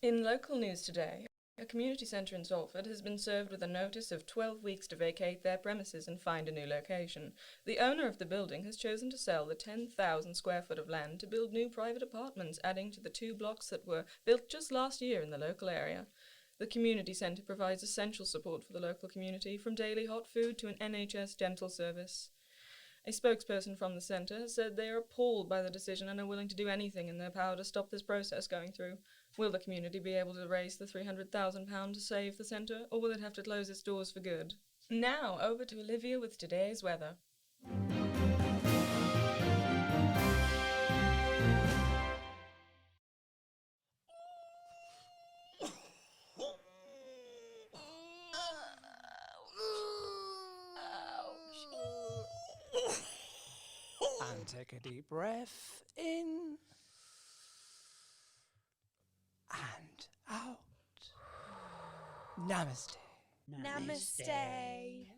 In local news today, a community centre in Salford has been served with a notice of 12 weeks to vacate their premises and find a new location. The owner of the building has chosen to sell the 10,000 square foot of land to build new private apartments, adding to the 2 blocks that were built just last year in the local area. The community centre provides essential support for the local community, from daily hot food to an NHS dental service. A spokesperson from the centre has said they are appalled by the decision and are willing to do anything in their power to stop this process going through. Will the community be able to raise the £300,000 to save the centre, or will it have to close its doors for good? Now, over to Olivia with today's weather. And take a deep breath in and out. Namaste. Namaste.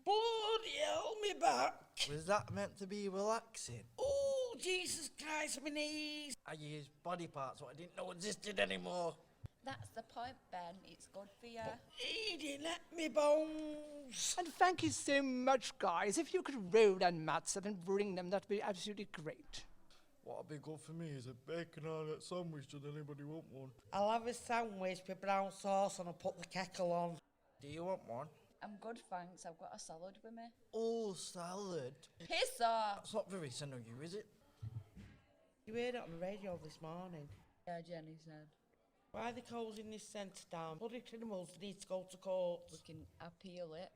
Bloody hell, me back. Was that meant to be relaxing? Oh, Jesus Christ, my knees. I used body parts what I didn't know existed anymore. That's the point, Ben. It's good for you. Eating at me bones. And thank you so much, guys. If you could roll and mats up and bring them, that'd be absolutely great. What'd be good for me is a bacon omelette sandwich. Does anybody want one? I'll have a sandwich with brown sauce and I'll put the kettle on. Do you want one? I'm good, thanks. I've got a salad with me. Oh, salad. Piss off! That's not very send of you, is it? You heard it on the radio this morning. Yeah, Jenny said. Why are they closing this centre down? Bloody criminals need to go to court. We can appeal it.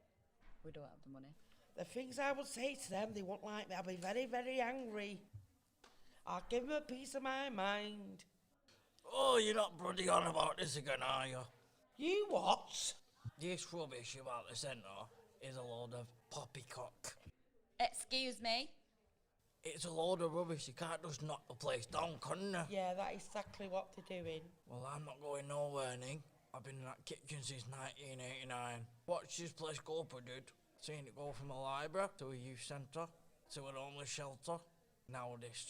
We don't have the money. The things I would say to them, they won't like me. I'll be very, very angry. I'll give them a piece of my mind. Oh, you're not bloody on about this again, are you? You what? This rubbish about the centre is a load of poppycock. Excuse me? It's a load of rubbish. You can't just knock the place down, can you? Yeah, that's exactly what they're doing. Well, I'm not going nowhere, Ning. I've been in that kitchen since 1989. Watched this place go up, I did. Seen it go from a library to a youth centre to an homeless shelter. Now this.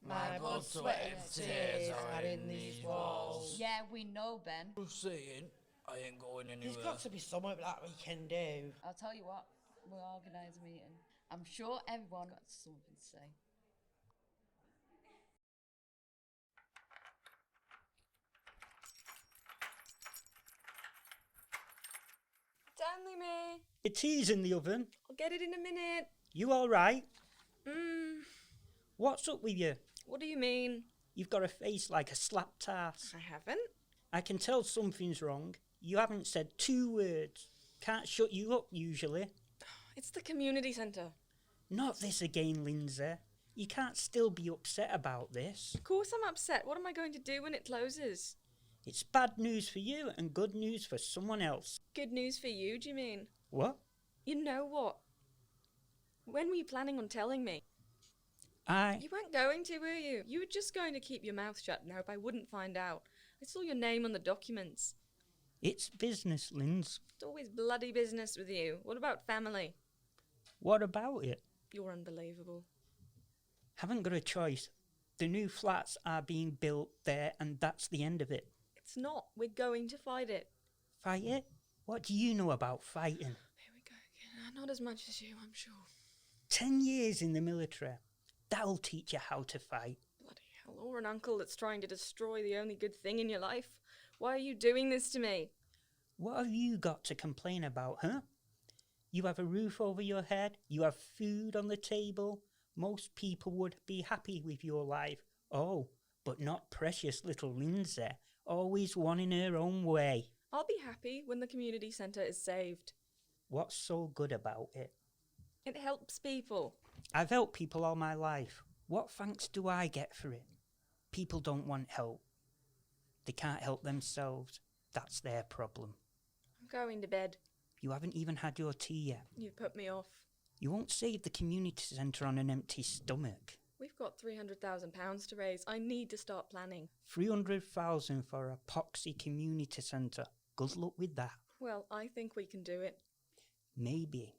My blood, sweat and tears are in these walls. Yeah, we know, Ben. Just saying, I ain't going anywhere. There's got to be something that we can do. I'll tell you what, we'll organise a meeting. I'm sure everyone got something to say. Stanley, me. The tea's in the oven. I'll get it in a minute. You all right? What's up with you? What do you mean? You've got a face like a slapped ass. I haven't. I can tell something's wrong. You haven't said 2 words. Can't shut you up usually. It's the community centre. Not this again, Lindsay. You can't still be upset about this. Of course I'm upset. What am I going to do when it closes? It's bad news for you and good news for someone else. Good news for you, do you mean? What? You know what? When were you planning on telling me? I... You weren't going to, were you? You were just going to keep your mouth shut and hope I wouldn't find out. I saw your name on the documents. It's business, Linz. It's always bloody business with you. What about family? What about it? You're unbelievable. Haven't got a choice. The new flats are being built there and that's the end of it. It's not. We're going to fight it. Fight it? What do you know about fighting? Here we go again. Not as much as you, I'm sure. 10 years in the military. That'll teach you how to fight. Bloody hell. Or an uncle that's trying to destroy the only good thing in your life. Why are you doing this to me? What have you got to complain about, huh? You have a roof over your head. You have food on the table. Most people would be happy with your life. Oh, but not precious little Lindsay. Always one in her own way. I'll be happy when the community centre is saved. What's so good about it? It helps people. I've helped people all my life. What thanks do I get for it? People don't want help. They can't help themselves. That's their problem. I'm going to bed. You haven't even had your tea yet. You put me off. You won't save the community centre on an empty stomach. We've got £300,000 to raise. I need to start planning. 300,000 for a poxy community centre. Good luck with that. Well, I think we can do it. Maybe.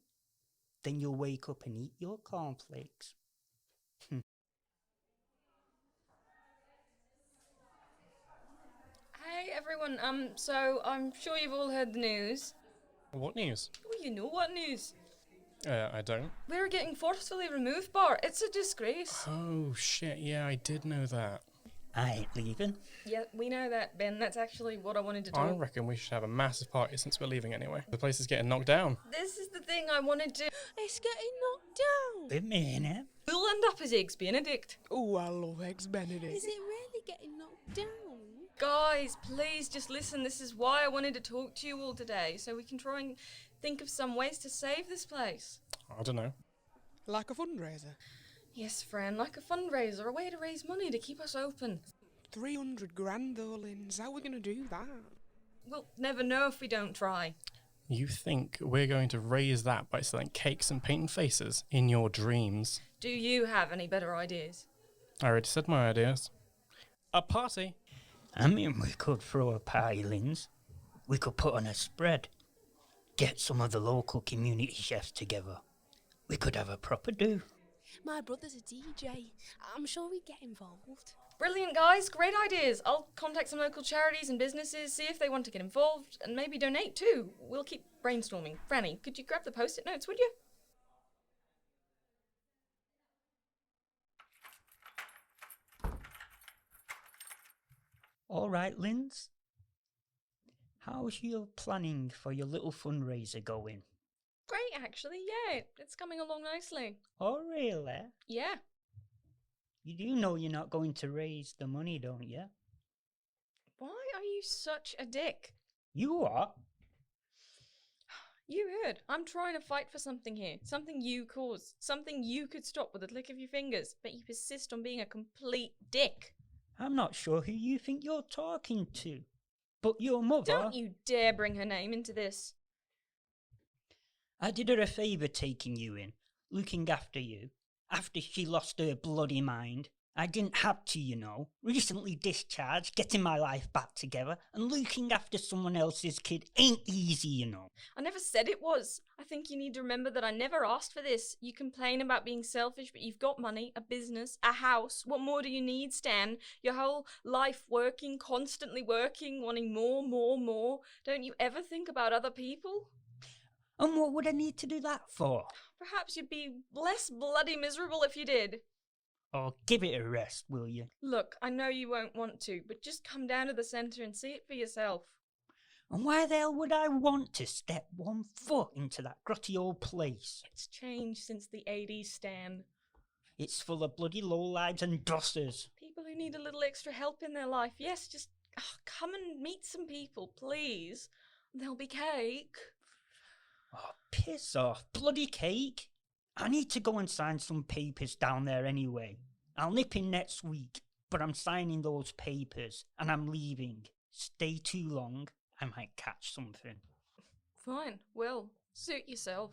Then you'll wake up and eat your cornflakes. Hey everyone. everyone. So I'm sure you've all heard the news. What news? Oh, you know what news? I don't. We're getting forcefully removed, Bart. It's a disgrace. Oh, shit, yeah, I did know that. I ain't leaving. Yeah, we know that, Ben. That's actually what I wanted to I talk. reckon we should have a massive party since we're leaving anyway. The place is getting knocked down. This is the thing I wanted to... It's getting knocked down. With me in it. We'll end up as Eggs Benedict. Oh, I love Eggs Benedict. Is it really getting knocked down? Guys, please just listen. This is why I wanted to talk to you all today, so we can try and think of some ways to save this place. I don't know. Like a fundraiser? Yes, friend, like a fundraiser, a way to raise money to keep us open. 300 grand though, Linz. How are we going to do that? We'll never know if we don't try. You think we're going to raise that by selling cakes and painting faces in your dreams? Do you have any better ideas? I already said my ideas. A party. I mean, we could throw a party, Linz. We could put on a spread. Get some of the local community chefs together. We could have a proper do. My brother's a DJ. I'm sure we'd get involved. Brilliant, guys. Great ideas. I'll contact some local charities and businesses, see if they want to get involved, and maybe donate too. We'll keep brainstorming. Franny, could you grab the post-it notes, would you? All right, Linz. How's your planning for your little fundraiser going? Great, actually, yeah. It's coming along nicely. Oh, really? Yeah. You do know you're not going to raise the money, don't you? Why are you such a dick? You are? You heard. I'm trying to fight for something here. Something you caused. Something you could stop with a click of your fingers. But you persist on being a complete dick. I'm not sure who you think you're talking to. But your mother... Don't you dare bring her name into this. I did her a favour taking you in, looking after you, after she lost her bloody mind. I didn't have to, you know. Recently discharged, getting my life back together, and looking after someone else's kid ain't easy, you know. I never said it was. I think you need to remember that I never asked for this. You complain about being selfish, but you've got money, a business, a house. What more do you need, Stan? Your whole life working, constantly working, wanting more, more, more. Don't you ever think about other people? And what would I need to do that for? Perhaps you'd be less bloody miserable if you did. Oh, give it a rest, will you? Look, I know you won't want to, but just come down to the centre and see it for yourself. And why the hell would I want to step one foot into that grotty old place? It's changed since the 80s, Stan. It's full of bloody lowlives and dossers. People who need a little extra help in their life. Yes, just come and meet some people, please. There'll be cake. Oh, piss off. Bloody cake. I need to go and sign some papers down there anyway. I'll nip in next week, but I'm signing those papers and I'm leaving. Stay too long, I might catch something. Fine, well, suit yourself.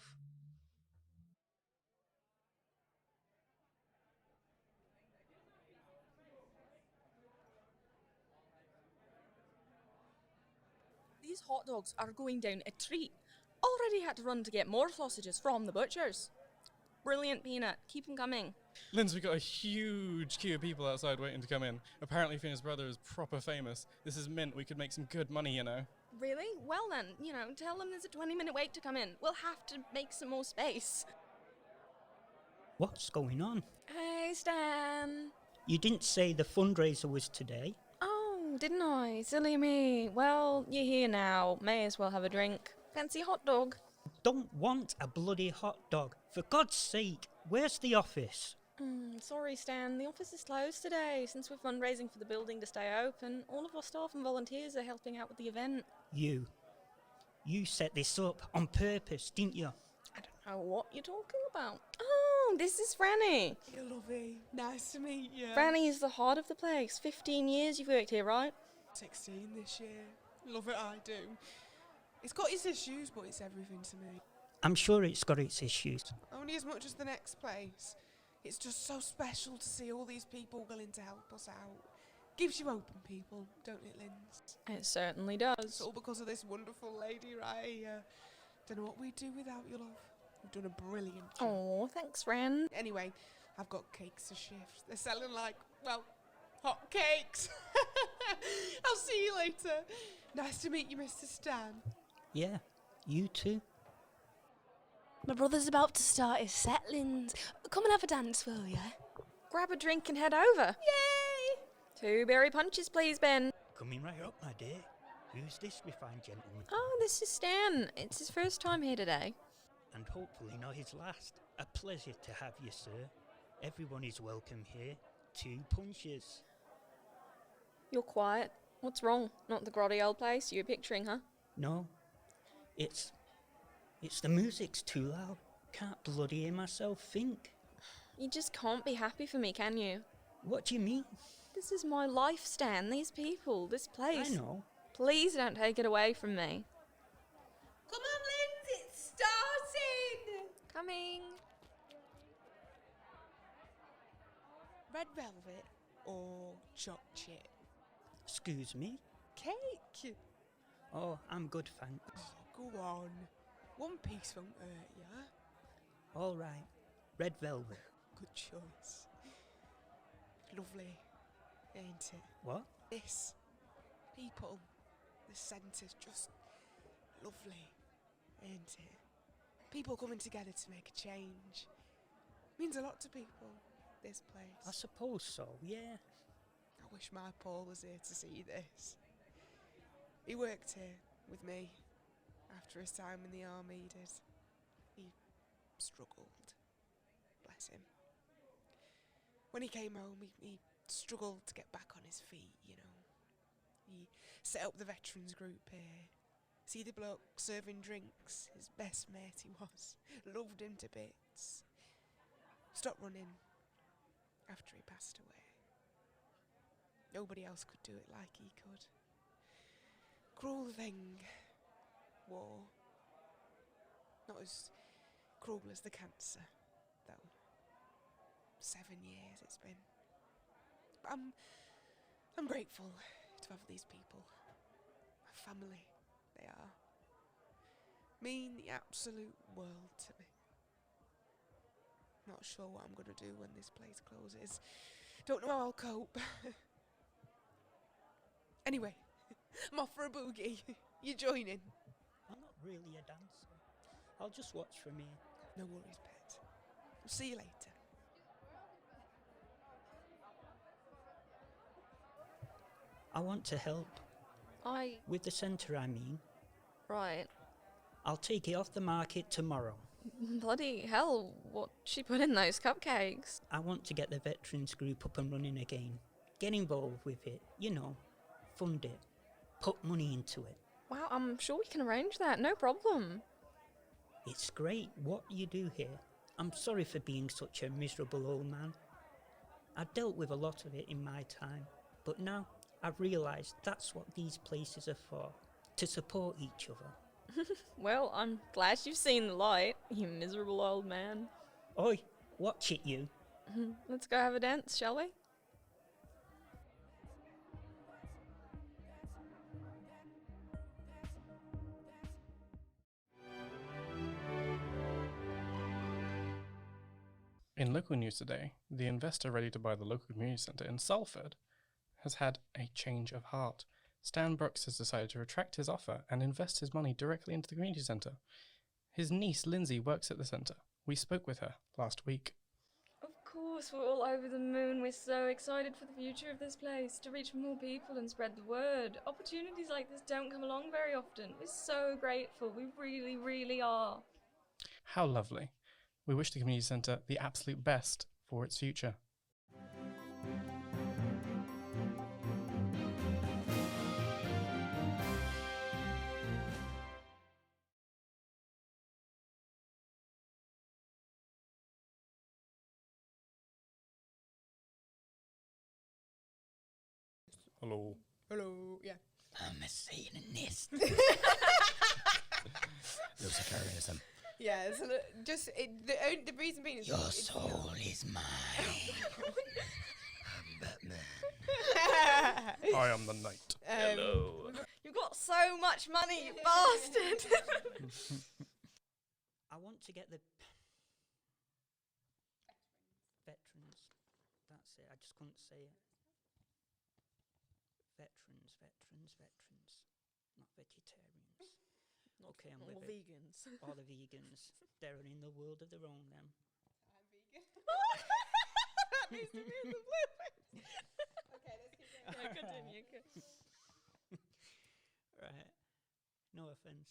These hot dogs are going down a treat. Already had to run to get more sausages from the butchers. Brilliant, Peanut. Keep them coming. Linz, we've got a huge queue of people outside waiting to come in. Apparently Fina's brother is proper famous. This is mint. We could make some good money, you know. Really? Well then, tell them there's a 20-minute wait to come in. We'll have to make some more space. What's going on? Hey, Stan. You didn't say the fundraiser was today. Oh, didn't I? Silly me. Well, you're here now. May as well have a drink. Fancy hot dog? Don't want a bloody hot dog. For God's sake, where's the office? Sorry, Stan. The office is closed today. Since we're fundraising for the building to stay open, all of our staff and volunteers are helping out with the event. You set this up on purpose, didn't you? I don't know what you're talking about. Oh, this is Franny. You lovey. Nice to meet you. Franny is the heart of the place. 15 years you've worked here, right? 16 this year. Love it, I do. It's got its issues, but it's everything to me. I'm sure it's got its issues. Only as much as the next place. It's just so special to see all these people willing to help us out. Gives you open, people, don't it, Linz? It certainly does. It's all because of this wonderful lady right here. Don't know what we'd do without you, love. You've done a brilliant job. Oh, thanks, Fran. Anyway, I've got cakes to shift. They're selling hot cakes. I'll see you later. Nice to meet you, Mr. Stan. Yeah, you too. My brother's about to start his settlings. Come and have a dance, will ya? Grab a drink and head over. Yay! 2 berry punches, please, Ben. Coming right up, my dear. Who's this refined gentleman? Oh, this is Stan. It's his first time here today. And hopefully not his last. A pleasure to have you, sir. Everyone is welcome here. 2 punches. You're quiet. What's wrong? Not the grotty old place you were picturing, huh? No, it's the music's too loud. Can't bloody hear myself think. You just can't be happy for me, can you? What do you mean? This is my life, Stan. These people, this place. I know. Please don't take it away from me. Come on, Linz, it's starting! Coming. Red velvet or choc chip? Excuse me? Cake! Oh, I'm good, thanks. Oh, go on. One piece won't hurt ya. All right. Red velvet. Good choice. Lovely, ain't it? What? This. People. The centre's just lovely, ain't it? People coming together to make a change. Means a lot to people, this place. I suppose so, yeah. I wish my Paul was here to see this. He worked here with me after his time in the army. He struggled. Bless him. When he came home, he struggled to get back on his feet, you know. He set up the veterans group here. See the bloke serving drinks, his best mate he was. Loved him to bits. Stopped running after he passed away. Nobody else could do it like he could. Cruel thing. War. Not as cruel as the cancer, though. 7 years it's been. But I'm grateful to have these people. My family, they are. Mean the absolute world to me. Not sure what I'm going to do when this place closes. Don't know how I'll cope. Anyway, I'm off for a boogie. You joining? I'm not really a dancer. I'll just watch from here. No worries, pet. I'll see you later. I want to help. With the centre, I mean. Right. I'll take it off the market tomorrow. Bloody hell, what she put in those cupcakes? I want to get the veterans group up and running again. Get involved with it, you know. Fund it. Put money into it. Wow, I'm sure we can arrange that, no problem. It's great what you do here. I'm sorry for being such a miserable old man. I dealt with a lot of it in my time, but now I've realised that's what these places are for, to support each other. Well, I'm glad you've seen the light, you miserable old man. Oi, watch it you. Let's go have a dance, shall we? In local news today, the investor ready to buy the local community centre in Salford has had a change of heart. Stan Brooks has decided to retract his offer and invest his money directly into the community centre. His niece Lindsay works at the centre. We spoke with her last week. Of course, we're all over the moon. We're so excited for the future of this place, to reach more people and spread the word. Opportunities like this don't come along very often. We're so grateful. We really, really are. How lovely. We wish the community centre the absolute best for its future. Hello. Hello, yeah. I'm a Satanist. Luciferianism. Yeah, so the reason being is... Your soul is mine. Batman. I am the knight. Hello. You've got so much money, you bastard! I want to get the veterans. That's it. I just couldn't say it. veterans. Not vegetarians. Okay, I'm Or with it. vegans. All the vegans. They're in the world of their own, them. I'm vegan. That needs to be in the blueprint. Okay, let's keep going. Yeah, continue. Right. No offence.